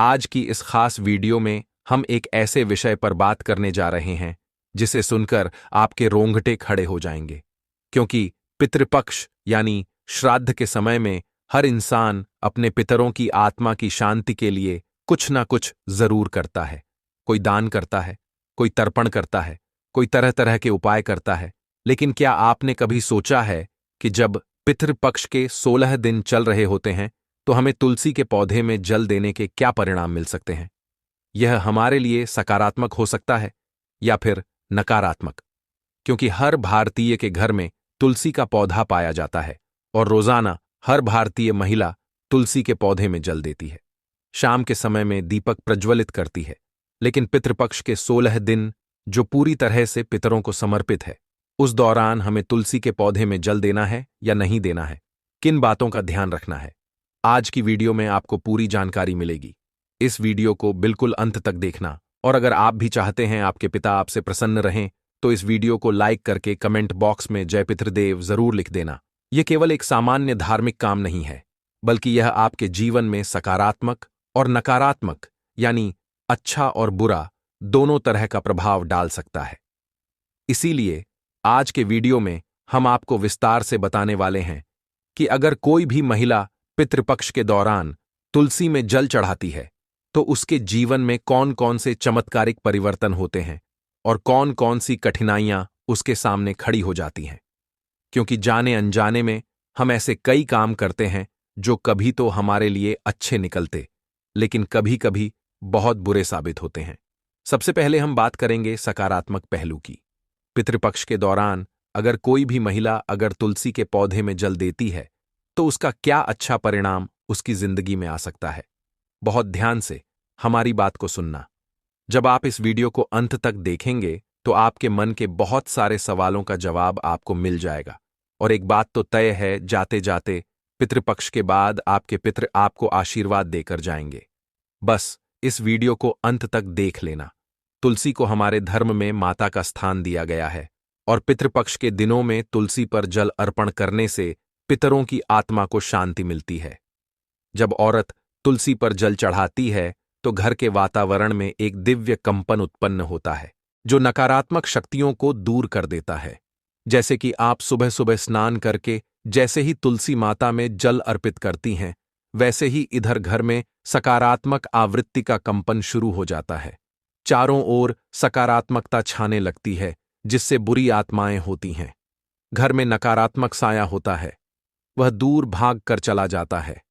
आज की इस खास वीडियो में हम एक ऐसे विषय पर बात करने जा रहे हैं जिसे सुनकर आपके रोंगटे खड़े हो जाएंगे, क्योंकि पितृपक्ष यानी श्राद्ध के समय में हर इंसान अपने पितरों की आत्मा की शांति के लिए कुछ ना कुछ जरूर करता है। कोई दान करता है, कोई तर्पण करता है, कोई तरह तरह के उपाय करता है। लेकिन क्या आपने कभी सोचा है कि जब पितृपक्ष के 16 दिन चल रहे होते हैं तो हमें तुलसी के पौधे में जल देने के क्या परिणाम मिल सकते हैं? यह हमारे लिए सकारात्मक हो सकता है या फिर नकारात्मक, क्योंकि हर भारतीय के घर में तुलसी का पौधा पाया जाता है और रोजाना हर भारतीय महिला तुलसी के पौधे में जल देती है। शाम के समय में दीपक प्रज्वलित करती है। लेकिन पितृपक्ष के 16 दिन जो पूरी तरह से पितरों को समर्पित है, उस दौरान हमें तुलसी के पौधे में जल देना है या नहीं देना है, किन बातों का ध्यान रखना है, आज की वीडियो में आपको पूरी जानकारी मिलेगी। इस वीडियो को बिल्कुल अंत तक देखना, और अगर आप भी चाहते हैं आपके पिता आपसे प्रसन्न रहें तो इस वीडियो को लाइक करके कमेंट बॉक्स में जय पितृदेव जरूर लिख देना। यह केवल एक सामान्य धार्मिक काम नहीं है, बल्कि यह आपके जीवन में सकारात्मक और नकारात्मक यानी अच्छा और बुरा दोनों तरह का प्रभाव डाल सकता है। इसीलिए आज के वीडियो में हम आपको विस्तार से बताने वाले हैं कि अगर कोई भी महिला पितृपक्ष के दौरान तुलसी में जल चढ़ाती है तो उसके जीवन में कौन कौन से चमत्कारिक परिवर्तन होते हैं और कौन कौन सी कठिनाइयां उसके सामने खड़ी हो जाती हैं। क्योंकि जाने अनजाने में हम ऐसे कई काम करते हैं जो कभी तो हमारे लिए अच्छे निकलते, लेकिन कभी कभी बहुत बुरे साबित होते हैं। सबसे पहले हम बात करेंगे सकारात्मक पहलू की। पितृपक्ष के दौरान अगर कोई भी महिला अगर तुलसी के पौधे में जल देती है तो उसका क्या अच्छा परिणाम उसकी जिंदगी में आ सकता है। बहुत ध्यान से हमारी बात को सुनना। जब आप इस वीडियो को अंत तक देखेंगे तो आपके मन के बहुत सारे सवालों का जवाब आपको मिल जाएगा। और एक बात तो तय है, जाते जाते पितृपक्ष के बाद आपके पितृ आपको आशीर्वाद देकर जाएंगे। बस इस वीडियो को अंत तक देख लेना। तुलसी को हमारे धर्म में माता का स्थान दिया गया है और पितृपक्ष के दिनों में तुलसी पर जल अर्पण करने से पितरों की आत्मा को शांति मिलती है। जब औरत तुलसी पर जल चढ़ाती है तो घर के वातावरण में एक दिव्य कंपन उत्पन्न होता है जो नकारात्मक शक्तियों को दूर कर देता है। जैसे कि आप सुबह सुबह स्नान करके जैसे ही तुलसी माता में जल अर्पित करती हैं, वैसे ही इधर घर में सकारात्मक आवृत्ति का कंपन शुरू हो जाता है। चारों ओर सकारात्मकता छाने लगती है जिससे बुरी आत्माएं होती हैं। घर में नकारात्मक साया होता है, वह दूर भाग कर चला जाता है।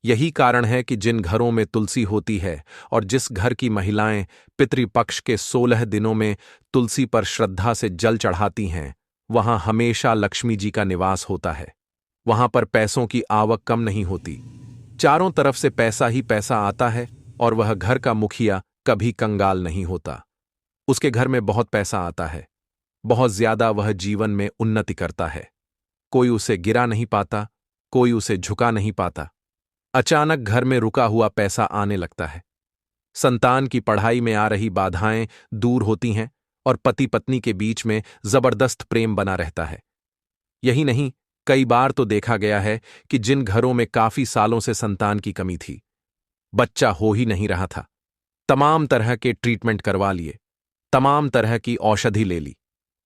यही कारण है कि जिन घरों में तुलसी होती है और जिस घर की महिलाएं पितृपक्ष के 16 दिनों में तुलसी पर श्रद्धा से जल चढ़ाती हैं, वहां हमेशा लक्ष्मी जी का निवास होता है। वहां पर पैसों की आवक कम नहीं होती, चारों तरफ से पैसा ही पैसा आता है और वह घर का मुखिया कभी कंगाल नहीं होता। उसके घर में बहुत पैसा आता है, बहुत ज्यादा वह जीवन में उन्नति करता है। कोई उसे गिरा नहीं पाता, कोई उसे झुका नहीं पाता। अचानक घर में रुका हुआ पैसा आने लगता है। संतान की पढ़ाई में आ रही बाधाएं दूर होती हैं और पति पत्नी के बीच में जबरदस्त प्रेम बना रहता है। यही नहीं, कई बार तो देखा गया है कि जिन घरों में काफी सालों से संतान की कमी थी, बच्चा हो ही नहीं रहा था, तमाम तरह के ट्रीटमेंट करवा लिए, तमाम तरह की औषधि ले ली,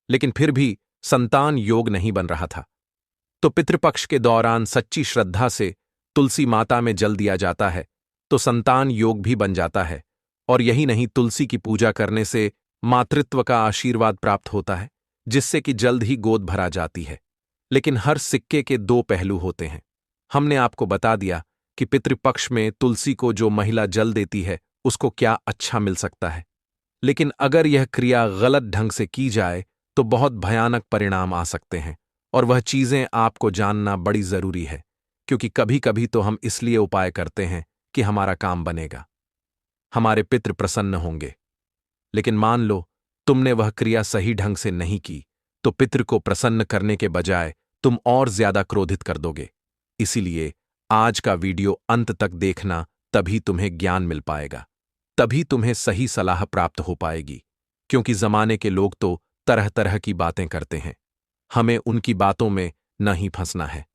लेकिन फिर भी संतान योग नहीं बन रहा था। तो पितृपक्ष के दौरान सच्ची श्रद्धा से तुलसी माता में जल दिया जाता है तो संतान योग भी बन जाता है। और यही नहीं, तुलसी की पूजा करने से मातृत्व का आशीर्वाद प्राप्त होता है जिससे कि जल्द ही गोद भरा जाती है। लेकिन हर सिक्के के दो पहलू होते हैं। हमने आपको बता दिया कि पितृपक्ष में तुलसी को जो महिला जल देती है उसको क्या अच्छा मिल सकता है, लेकिन अगर यह क्रिया गलत ढंग से की जाए तो बहुत भयानक परिणाम आ सकते हैं। और वह चीजें आपको जानना बड़ी जरूरी है, क्योंकि कभी कभी तो हम इसलिए उपाय करते हैं कि हमारा काम बनेगा, हमारे पितृ प्रसन्न होंगे, लेकिन मान लो तुमने वह क्रिया सही ढंग से नहीं की तो पितृ को प्रसन्न करने के बजाय तुम और ज्यादा क्रोधित कर दोगे। इसीलिए आज का वीडियो अंत तक देखना, तभी तुम्हें ज्ञान मिल पाएगा, तभी तुम्हें सही सलाह प्राप्त हो पाएगी। क्योंकि जमाने के लोग तो तरह तरह की बातें करते हैं, हमें उनकी बातों में नहीं फंसना है।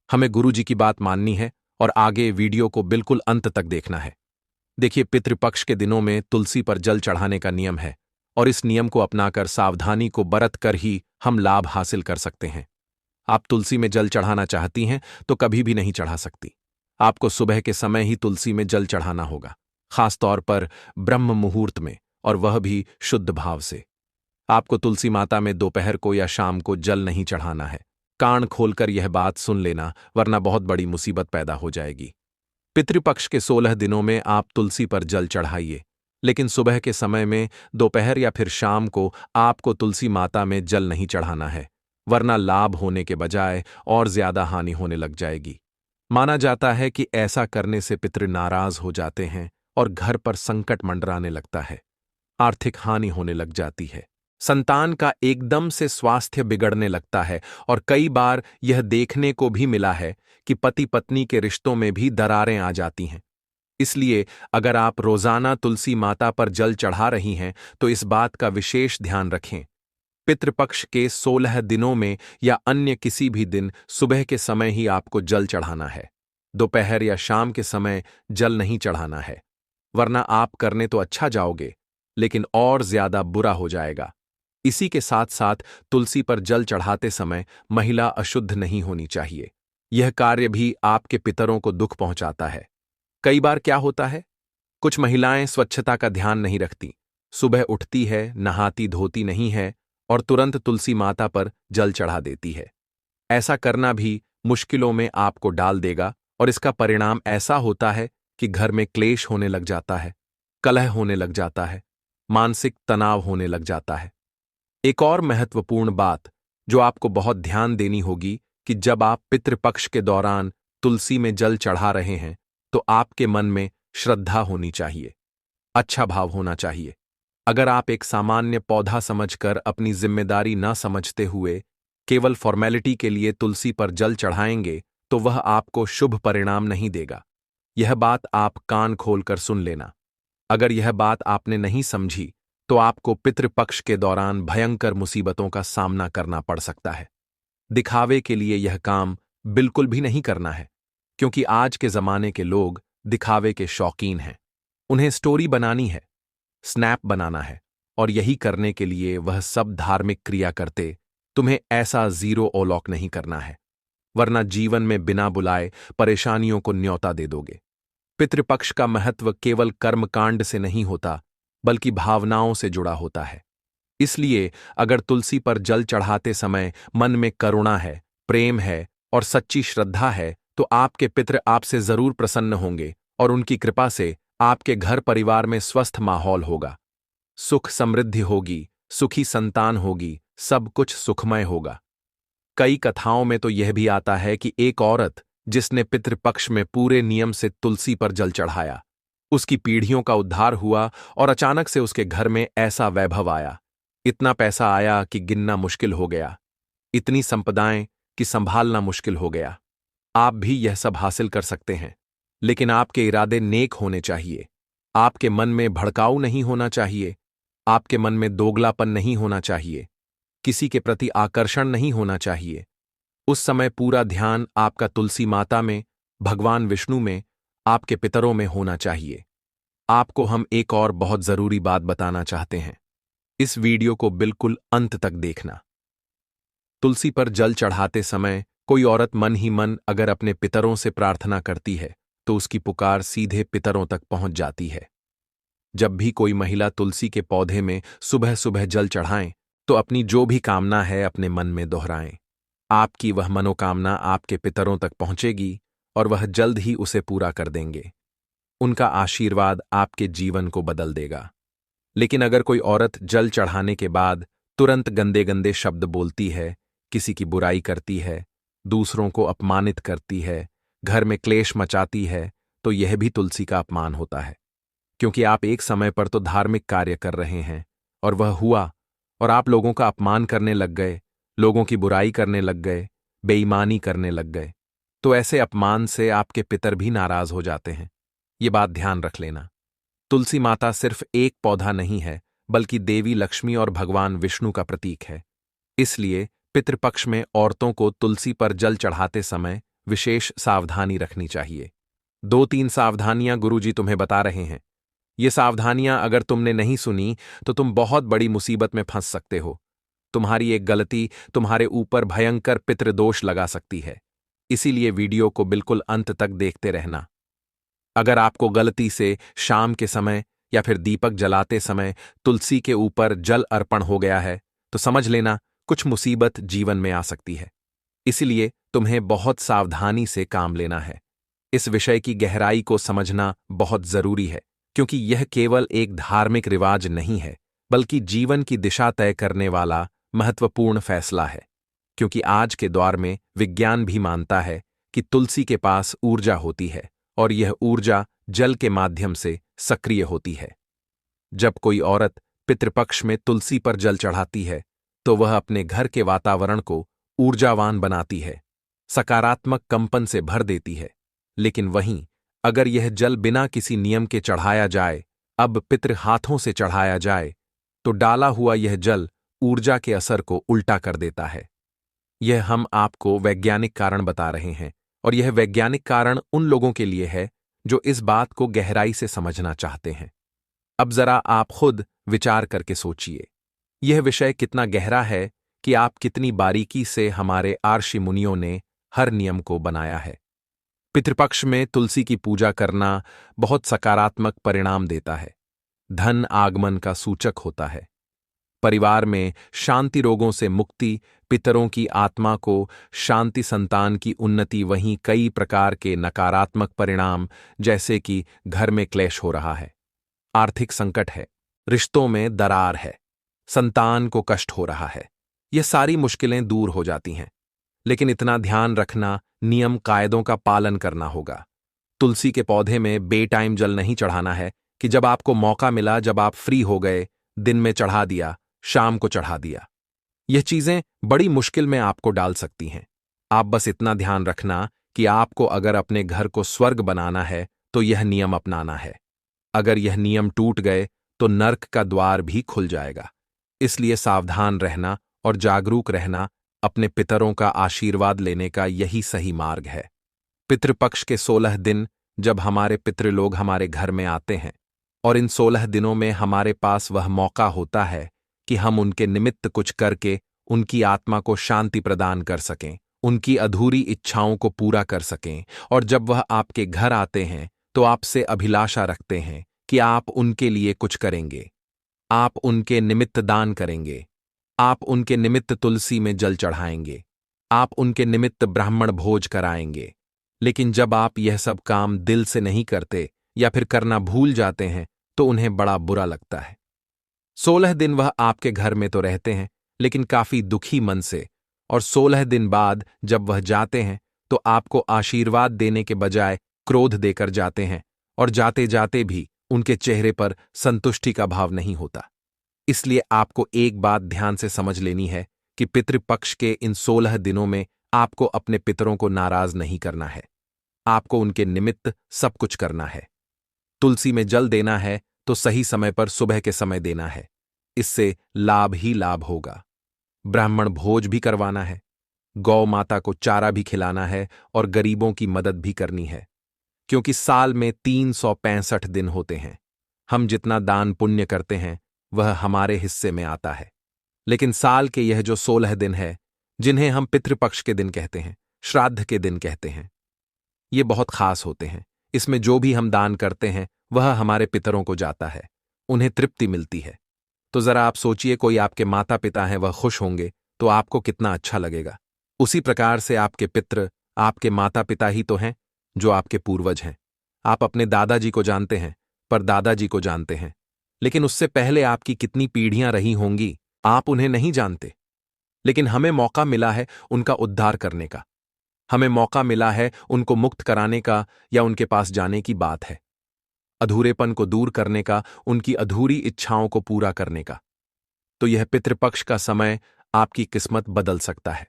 हमें गुरु जी की बात माननी है और आगे वीडियो को बिल्कुल अंत तक देखना है। देखिए, पितृपक्ष के दिनों में तुलसी पर जल चढ़ाने का नियम है, और इस नियम को अपनाकर सावधानी को बरत कर ही हम लाभ हासिल कर सकते हैं। आप तुलसी में जल चढ़ाना चाहती हैं तो कभी भी नहीं चढ़ा सकती। आपको सुबह के समय ही तुलसी में जल चढ़ाना होगा, खासतौर पर ब्रह्म मुहूर्त में, और वह भी शुद्ध भाव से। आपको तुलसी माता में दोपहर को या शाम को जल नहीं चढ़ाना है। कान खोलकर यह बात सुन लेना, वरना बहुत बड़ी मुसीबत पैदा हो जाएगी। पितृपक्ष के 16 दिनों में आप तुलसी पर जल चढ़ाइए, लेकिन सुबह के समय में, दोपहर या फिर शाम को आपको तुलसी माता में जल नहीं चढ़ाना है, वरना लाभ होने के बजाय और ज्यादा हानि होने लग जाएगी। माना जाता है कि ऐसा करने से पितृ नाराज हो जाते हैं और घर पर संकट मंडराने लगता है, आर्थिक हानि होने लग जाती है, संतान का एकदम से स्वास्थ्य बिगड़ने लगता है, और कई बार यह देखने को भी मिला है कि पति पत्नी के रिश्तों में भी दरारें आ जाती हैं। इसलिए अगर आप रोजाना तुलसी माता पर जल चढ़ा रही हैं तो इस बात का विशेष ध्यान रखें। पितृपक्ष के 16 दिनों में या अन्य किसी भी दिन सुबह के समय ही आपको जल चढ़ाना है। दोपहर या शाम के समय जल नहीं चढ़ाना है, वरना आप करने तो अच्छा जाओगे, लेकिन और ज्यादा बुरा हो जाएगा। इसी के साथ साथ तुलसी पर जल चढ़ाते समय महिला अशुद्ध नहीं होनी चाहिए। यह कार्य भी आपके पितरों को दुख पहुंचाता है। कई बार क्या होता है, कुछ महिलाएं स्वच्छता का ध्यान नहीं रखती, सुबह उठती है, नहाती धोती नहीं है और तुरंत तुलसी माता पर जल चढ़ा देती है। ऐसा करना भी मुश्किलों में आपको डाल देगा, और इसका परिणाम ऐसा होता है कि घर में क्लेश होने लग जाता है, कलह होने लग जाता है, मानसिक तनाव होने लग जाता है। एक और महत्वपूर्ण बात जो आपको बहुत ध्यान देनी होगी कि जब आप पितृपक्ष के दौरान तुलसी में जल चढ़ा रहे हैं तो आपके मन में श्रद्धा होनी चाहिए, अच्छा भाव होना चाहिए। अगर आप एक सामान्य पौधा समझकर अपनी जिम्मेदारी न समझते हुए केवल फॉर्मेलिटी के लिए तुलसी पर जल चढ़ाएंगे तो वह आपको शुभ परिणाम नहीं देगा। यह बात आप कान खोलकर सुन लेना। अगर यह बात आपने नहीं समझी तो आपको पितृपक्ष के दौरान भयंकर मुसीबतों का सामना करना पड़ सकता है। दिखावे के लिए यह काम बिल्कुल भी नहीं करना है, क्योंकि आज के जमाने के लोग दिखावे के शौकीन हैं। उन्हें स्टोरी बनानी है, स्नैप बनाना है, और यही करने के लिए वह सब धार्मिक क्रिया करते। तुम्हें ऐसा जीरो ओलॉक नहीं करना है, वरना जीवन में बिना बुलाए परेशानियों को न्योता दे दोगे। पितृपक्ष का महत्व केवल कर्मकांड से नहीं होता, बल्कि भावनाओं से जुड़ा होता है। इसलिए अगर तुलसी पर जल चढ़ाते समय मन में करुणा है, प्रेम है और सच्ची श्रद्धा है तो आपके पितृ आपसे जरूर प्रसन्न होंगे, और उनकी कृपा से आपके घर परिवार में स्वस्थ माहौल होगा, सुख समृद्धि होगी, सुखी संतान होगी, सब कुछ सुखमय होगा। कई कथाओं में तो यह भी आता है कि एक औरत जिसने पितृपक्ष में पूरे नियम से तुलसी पर जल चढ़ाया, उसकी पीढ़ियों का उद्धार हुआ, और अचानक से उसके घर में ऐसा वैभव आया, इतना पैसा आया कि गिनना मुश्किल हो गया, इतनी संपदाएं कि संभालना मुश्किल हो गया। आप भी यह सब हासिल कर सकते हैं, लेकिन आपके इरादे नेक होने चाहिए। आपके मन में भड़काऊ नहीं होना चाहिए, आपके मन में दोगलापन नहीं होना चाहिए, किसी के प्रति आकर्षण नहीं होना चाहिए। उस समय पूरा ध्यान आपका तुलसी माता में, भगवान विष्णु में, आपके पितरों में होना चाहिए। आपको हम एक और बहुत जरूरी बात बताना चाहते हैं। इस वीडियो को बिल्कुल अंत तक देखना। तुलसी पर जल चढ़ाते समय कोई औरत मन ही मन अगर अपने पितरों से प्रार्थना करती है तो उसकी पुकार सीधे पितरों तक पहुंच जाती है। जब भी कोई महिला तुलसी के पौधे में सुबह सुबह जल चढ़ाएं तो अपनी जो भी कामना है अपने मन में दोहराएं। आपकी वह मनोकामना आपके पितरों तक पहुंचेगी और वह जल्द ही उसे पूरा कर देंगे। उनका आशीर्वाद आपके जीवन को बदल देगा। लेकिन अगर कोई औरत जल चढ़ाने के बाद तुरंत गंदे गंदे शब्द बोलती है, किसी की बुराई करती है, दूसरों को अपमानित करती है, घर में क्लेश मचाती है, तो यह भी तुलसी का अपमान होता है। क्योंकि आप एक समय पर तो धार्मिक कार्य कर रहे हैं और वह हुआ और आप लोगों का अपमान करने लग गए, लोगों की बुराई करने लग गए, बेईमानी करने लग गए, तो ऐसे अपमान से आपके पितर भी नाराज हो जाते हैं। ये बात ध्यान रख लेना। तुलसी माता सिर्फ एक पौधा नहीं है, बल्कि देवी लक्ष्मी और भगवान विष्णु का प्रतीक है। इसलिए पितृपक्ष में औरतों को तुलसी पर जल चढ़ाते समय विशेष सावधानी रखनी चाहिए। 2-3 सावधानियां गुरुजी तुम्हें बता रहे हैं, ये सावधानियां अगर तुमने नहीं सुनी तो तुम बहुत बड़ी मुसीबत में फंस सकते हो। तुम्हारी एक गलती तुम्हारे ऊपर भयंकर पितृदोष लगा सकती है। इसीलिए वीडियो को बिल्कुल अंत तक देखते रहना। अगर आपको गलती से शाम के समय या फिर दीपक जलाते समय तुलसी के ऊपर जल अर्पण हो गया है, तो समझ लेना कुछ मुसीबत जीवन में आ सकती है। इसलिए तुम्हें बहुत सावधानी से काम लेना है। इस विषय की गहराई को समझना बहुत जरूरी है, क्योंकि यह केवल एक धार्मिक रिवाज नहीं है, बल्कि जीवन की दिशा तय करने वाला महत्वपूर्ण फैसला है। क्योंकि आज के दौर में विज्ञान भी मानता है कि तुलसी के पास ऊर्जा होती है और यह ऊर्जा जल के माध्यम से सक्रिय होती है। जब कोई औरत पितृपक्ष में तुलसी पर जल चढ़ाती है, तो वह अपने घर के वातावरण को ऊर्जावान बनाती है, सकारात्मक कंपन से भर देती है। लेकिन वहीं अगर यह जल बिना किसी नियम के चढ़ाया जाए, अब पितृ हाथों से चढ़ाया जाए, तो डाला हुआ यह जल ऊर्जा के असर को उल्टा कर देता है। यह हम आपको वैज्ञानिक कारण बता रहे हैं, और यह वैज्ञानिक कारण उन लोगों के लिए है जो इस बात को गहराई से समझना चाहते हैं। अब जरा आप खुद विचार करके सोचिए, यह विषय कितना गहरा है कि आप कितनी बारीकी से हमारे आर्षि मुनियों ने हर नियम को बनाया है। पितृपक्ष में तुलसी की पूजा करना बहुत सकारात्मक परिणाम देता है, धन आगमन का सूचक होता है, परिवार में शांति, रोगों से मुक्ति, पितरों की आत्मा को शांति, संतान की उन्नति। वहीं कई प्रकार के नकारात्मक परिणाम, जैसे कि घर में क्लेश हो रहा है, आर्थिक संकट है, रिश्तों में दरार है, संतान को कष्ट हो रहा है, ये सारी मुश्किलें दूर हो जाती हैं। लेकिन इतना ध्यान रखना, नियम कायदों का पालन करना होगा। तुलसी के पौधे में बेटाइम जल नहीं चढ़ाना है कि जब आपको मौका मिला, जब आप फ्री हो गए, दिन में चढ़ा दिया, शाम को चढ़ा दिया। यह चीजें बड़ी मुश्किल में आपको डाल सकती हैं। आप बस इतना ध्यान रखना कि आपको अगर अपने घर को स्वर्ग बनाना है तो यह नियम अपनाना है। अगर यह नियम टूट गए तो नर्क का द्वार भी खुल जाएगा। इसलिए सावधान रहना और जागरूक रहना, अपने पितरों का आशीर्वाद लेने का यही सही मार्ग है। पितृपक्ष के 16 दिन जब हमारे पितृलोग हमारे घर में आते हैं, और इन 16 दिनों में हमारे पास वह मौका होता है कि हम उनके निमित्त कुछ करके उनकी आत्मा को शांति प्रदान कर सकें, उनकी अधूरी इच्छाओं को पूरा कर सकें। और जब वह आपके घर आते हैं तो आपसे अभिलाषा रखते हैं कि आप उनके लिए कुछ करेंगे, आप उनके निमित्त दान करेंगे, आप उनके निमित्त तुलसी में जल चढ़ाएंगे, आप उनके निमित्त ब्राह्मण भोज कराएंगे। लेकिन जब आप यह सब काम दिल से नहीं करते या फिर करना भूल जाते हैं तो उन्हें बड़ा बुरा लगता है। 16 दिन वह आपके घर में तो रहते हैं, लेकिन काफी दुखी मन से, और 16 दिन बाद जब वह जाते हैं तो आपको आशीर्वाद देने के बजाय क्रोध देकर जाते हैं, और जाते जाते भी उनके चेहरे पर संतुष्टि का भाव नहीं होता। इसलिए आपको एक बात ध्यान से समझ लेनी है कि पितृपक्ष के इन 16 दिनों में आपको अपने पितरों को नाराज नहीं करना है। आपको उनके निमित्त सब कुछ करना है। तुलसी में जल देना है तो सही समय पर सुबह के समय देना है, इससे लाभ ही लाभ होगा। ब्राह्मण भोज भी करवाना है, गौ माता को चारा भी खिलाना है, और गरीबों की मदद भी करनी है। क्योंकि साल में 365 दिन होते हैं। हम जितना दान पुण्य करते हैं वह हमारे हिस्से में आता है। लेकिन साल के यह जो 16 दिन है, जिन्हें हम पितृपक्ष के दिन कहते हैं, श्राद्ध के दिन कहते हैं, ये बहुत खास होते हैं। इसमें जो भी हम दान करते हैं वह हमारे पितरों को जाता है, उन्हें तृप्ति मिलती है। तो जरा आप सोचिए, कोई आपके माता पिता हैं, वह खुश होंगे तो आपको कितना अच्छा लगेगा। उसी प्रकार से आपके पितृ आपके माता पिता ही तो हैं, जो आपके पूर्वज हैं। आप अपने दादाजी को जानते हैं, पर दादाजी को जानते हैं, लेकिन उससे पहले आपकी कितनी पीढ़ियां रही होंगी, आप उन्हें नहीं जानते। लेकिन हमें मौका मिला है उनका उद्धार करने का, हमें मौका मिला है उनको मुक्त कराने का, या उनके पास जाने की बात है, अधूरेपन को दूर करने का, उनकी अधूरी इच्छाओं को पूरा करने का। तो यह पितृपक्ष का समय आपकी किस्मत बदल सकता है।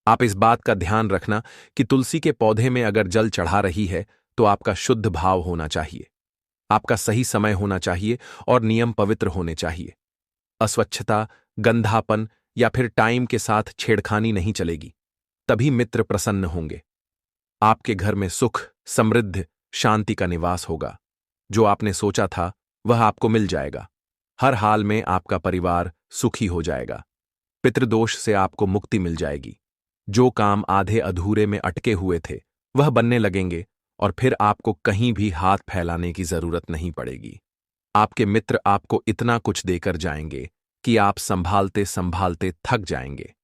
आप इस बात का ध्यान रखना कि तुलसी के पौधे में अगर जल चढ़ा रही है तो आपका शुद्ध भाव होना चाहिए, आपका सही समय होना चाहिए, और नियम पवित्र होने चाहिए। अस्वच्छता, गंधापन या फिर टाइम के साथ छेड़खानी नहीं चलेगी, तभी मित्र प्रसन्न होंगे। आपके घर में सुख, समृद्धि, शांति का निवास होगा। जो आपने सोचा था वह आपको मिल जाएगा। हर हाल में आपका परिवार सुखी हो जाएगा। पितृदोष से आपको मुक्ति मिल जाएगी। जो काम आधे अधूरे में अटके हुए थे वह बनने लगेंगे और फिर आपको कहीं भी हाथ फैलाने की जरूरत नहीं पड़ेगी। आपके मित्र आपको इतना कुछ देकर जाएंगे कि आप संभालते संभालते थक जाएंगे।